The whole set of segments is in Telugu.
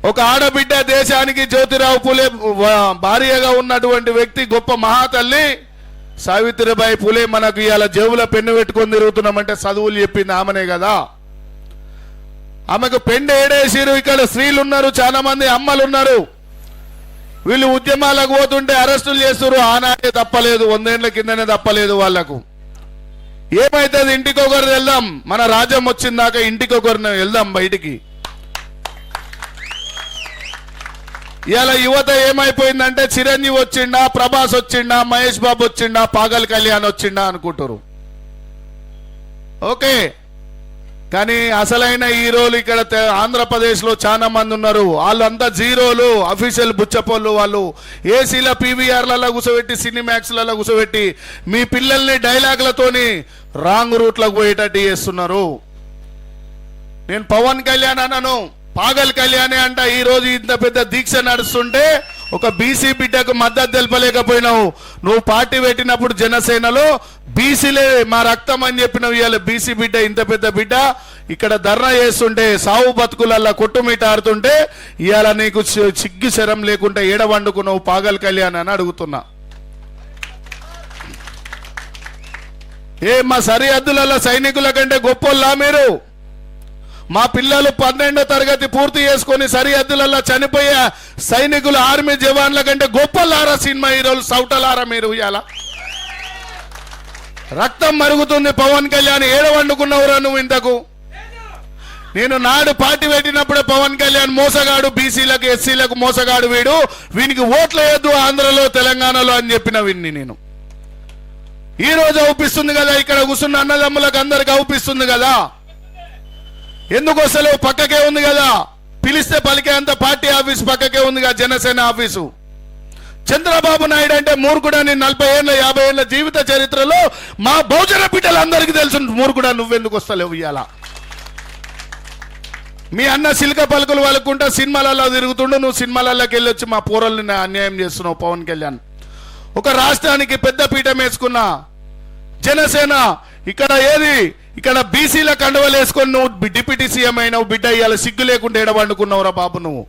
ఒక ఆడబిడ్డ దేశానికి జ్యోతిరావు పూలే భార్యగా ఉన్నటువంటి వ్యక్తి, గొప్ప మహాతల్లి సావిత్రిబాయి పూలే. మనకు ఇవాళ జేబులో పెన్ను పెట్టుకొని తిరుగుతున్నామంటే చదువులు చెప్పింది ఆమెనే కదా. ఆమెకు పెండ ఏడేసిరు. ఇక్కడ స్త్రీలు ఉన్నారు, చాలా మంది అమ్మలు ఉన్నారు. వీళ్ళు ఉద్యమాలకు పోతుంటే అరెస్టులు చేస్తారు. ఆనాడే తప్పలేదు, 100 ఏళ్ల కిందనే తప్పలేదు వాళ్లకు. ఏమైతుంది, ఇంటికొకరు వెళ్దాం. మన రాజ్యం వచ్చిందాక ఇంటికొకరిని వెళ్దాం బయటికి. ఇవాళ యువత ఏమైపోయిందంటే చిరంజీవి వచ్చిండా, ప్రభాస్ వచ్చిండా, మహేష్ బాబు వచ్చిండా, పాగల్ కళ్యాణ్ వచ్చిండా అనుకుంటారు. ఓకే, కానీ అసలైన హీరోలు ఇక్కడ ఆంధ్రప్రదేశ్ లో చాలా మంది ఉన్నారు. వాళ్ళంతా జీరోలు, అఫీషియల్ బుచ్చపోళ్ళు. వాళ్ళు ఏసీల పీవీఆర్లలో కూర్చోబెట్టి, సినిమాక్స్లలో కూర్చోబెట్టి మీ పిల్లల్ని డైలాగులతోని రాంగ్ రూట్లకు పోయేటట్టు చేస్తున్నారు. నేను పవన్ కళ్యాణ్ అన్నాను, పాగల్ కళ్యాణే అంట. ఈ రోజు ఇంత పెద్ద దీక్ష నడుస్తుంటే ఒక బీసీ బిడ్డకు మద్దతు తెలపలేకపోయినావు. నువ్వు పార్టీ పెట్టినప్పుడు జనసేనలో బీసీలే మా రక్తం అని చెప్పినవి. ఇవాళ బీసీ బిడ్డ, ఇంత పెద్ద బిడ్డ ఇక్కడ ధర్నా చేస్తుంటే, సావు బతుకులల్లా కొట్టుమీట ఆడుతుంటే ఇవాళ నీకు సిగ్గు శరం లేకుండా ఏడవండుకున్నావు పాగల్ కళ్యాణ్ అని అడుగుతున్నా. మా సరిహద్దులలో సైనికుల కంటే గొప్పోళ్ళా మీరు? మా పిల్లలు 12వ తరగతి పూర్తి చేసుకుని సరిహద్దులలో చనిపోయే సైనికులు, ఆర్మీ జవాన్ల కంటే గొప్పలారా సినిమా హీరోలు, సౌటలారా మీరు? ఇవాళ రక్తం మరుగుతుంది. పవన్ కళ్యాణ్ ఏడవండుకున్నవురా నువ్వు ఇంతకు? నేను నాడు పార్టీ పెట్టినప్పుడే పవన్ కళ్యాణ్ మోసగాడు, బీసీలకు ఎస్సీలకు మోసగాడు, వీనికి ఓట్లు వేయద్దు ఆంధ్రలో తెలంగాణలో అని చెప్పిన విన్ని నేను. ఈ రోజు అవుపిస్తుంది కదా, ఇక్కడ కూర్చున్న అన్నదమ్ములకు అందరికి అవుపిస్తుంది కదా. ఎందుకు వస్తలే? పక్కకే ఉంది కదా, పిలిస్తే పలికే అంత పార్టీ ఆఫీస్ పక్కకే ఉంది కదా, జనసేన ఆఫీసు. చంద్రబాబు నాయుడు అంటే మూర్ఖుడా. నేను 40 ఏళ్ళ 50 ఏళ్ళ జీవిత చరిత్రలో మా బహుజన బిడ్డలందరికీ తెలుసు. మూర్ఖుడా నువ్వెందుకు వస్తలేవు ఇవాళ? మీ అన్న సిల్క పలుకులు వలుకుంటా సినిమాలలో తిరుగుతుండు. నువ్వు సినిమాలలోకి వెళ్ళి వచ్చి మా పోరల్ని అన్యాయం చేస్తున్నావు. పవన్ కళ్యాణ్ ఒక రాష్ట్రానికి పెద్ద పీఠం వేసుకున్న జనసేన ఇక్కడ బీసీల కండువలు వేసుకొని నువ్వు డిప్యూటీ సీఎం అయినావు. బిడ్డ ఇవాళ సిగ్గు లేకుండా ఎడబండుకున్నావురా బాబు నువ్వు.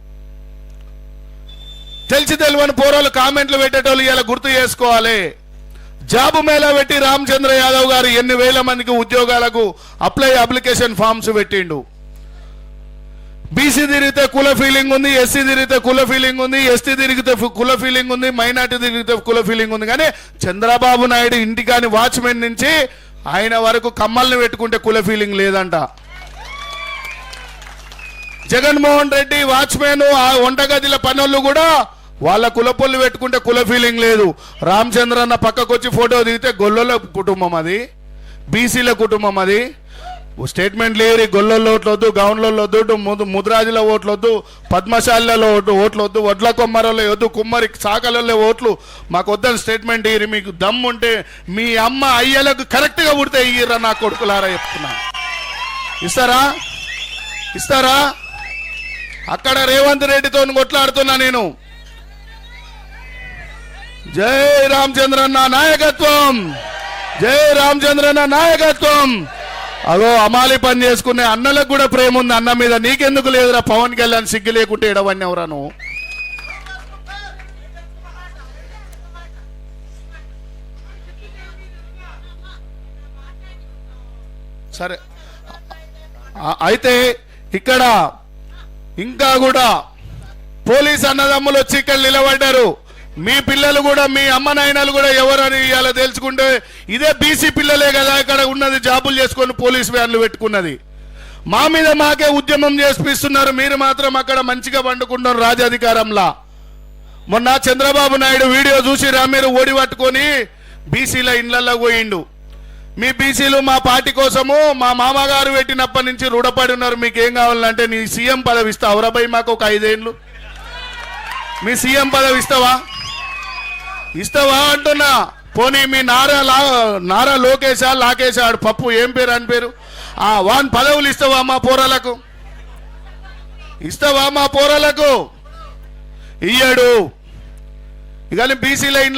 తెలిసి తెలియని పోరాలు కామెంట్లు పెట్టేటోళ్ళు ఇవాళ గుర్తు చేసుకోవాలి. జాబు మేళా పెట్టి రామచంద్ర యాదవ్ గారు ఎన్ని వేల మందికి ఉద్యోగాలకు అప్లికేషన్ ఫామ్స్ పెట్టిండు. బీసీ తిరిగితే కుల ఫీలింగ్ ఉంది, ఎస్సీ తిరిగితే కుల ఫీలింగ్ ఉంది, ఎస్టీ తిరిగితే కుల ఫీలింగ్ ఉంది, మైనార్టీ తిరిగితే కుల ఫీలింగ్ ఉంది. కానీ చంద్రబాబు నాయుడు ఇంటికాని వాచ్మెన్ నుంచి ఆయన వరకు కమ్మల్ని పెట్టుకుంటే కుల ఫీలింగ్ లేదంట. జగన్మోహన్ రెడ్డి వాచ్మెన్, ఆ వంటగదిల పనులు కూడా వాళ్ళ కులపొల్లు పెట్టుకుంటే కుల ఫీలింగ్ లేదు. రామచంద్ర అన్న పక్కకొచ్చి ఫోటో దిగితే గొల్లల కుటుంబం అది, బీసీల కుటుంబం అది. స్టేట్మెంట్ లేరు. గొల్లల్లో ఓట్లొద్దు, గౌన్లలో వద్దు, ముద్రాజుల ఓట్లొద్దు, పద్మశాలలో ఓట్లొద్దు, వడ్ల కొమ్మరలో వద్దు, కుమ్మరి సాకలలో ఓట్లు మాకు వద్దని స్టేట్మెంట్ ఇయ్యి. మీకు దమ్ము ఉంటే మీ అమ్మ అయ్యలకు కరెక్ట్గా పుడితే ఇయ్యరా నా కొడుకులారా చెప్తున్నా. ఇస్తారా? అక్కడ రేవంత్ రెడ్డితో కొట్లాడుతున్నా నేను. జై రామచంద్రన్న నాయకత్వం, జై రామచంద్రన్న నాయకత్వం. అగో అమాలి పని చేసుకునే అన్నలకు కూడా ప్రేమ ఉంది అన్న మీద. నీకెందుకు లేదురా పవన్ కళ్యాణ్? సిగ్గు లేకుంటే ఎడవన్నీ ఎవరా నువ్వు? సరే, అయితే ఇక్కడ ఇంకా కూడా పోలీస్ అన్నదమ్ములు వచ్చి ఇక్కడ నిలబడ్డారు. మీ పిల్లలు కూడా, మీ అమ్మ నాయనలు కూడా ఎవరని ఇవాళ తెలుసుకుంటే ఇదే బీసీ పిల్లలే కదా ఇక్కడ ఉన్నది, జాబులు చేసుకొని పోలీస్ వ్యాన్లు పెట్టుకున్నది. మా మీద మాకే ఉద్యమం చేపిస్తున్నారు. మీరు మాత్రం అక్కడ మంచిగా వండుకుంటున్నారు రాజాధికారంలా. మొన్న చంద్రబాబు నాయుడు వీడియో చూసిరా మీరు? ఓడి పట్టుకొని బీసీల ఇళ్లలో పోయిండు. మీ బీసీలు మా పార్టీ కోసము మా మామగారు పెట్టినప్పటి నుంచి రుణపడి ఉన్నారు. మీకు ఏం కావాలంటే నీ సీఎం పదవి ఇస్తావురా భయ్? మాకు ఒక 5 ఏళ్ళు మీ సీఎం పదవి ఇస్తావా అంటున్నా. పోనీ మీ నారా లాకేశ్ ఆడు పప్పు ఏం పేరు అని పేరు, వాన్ పదవులు ఇస్తావా మా పోరాలకు? ఇయ్యడు. ఇక బీసీల ఇండ్ల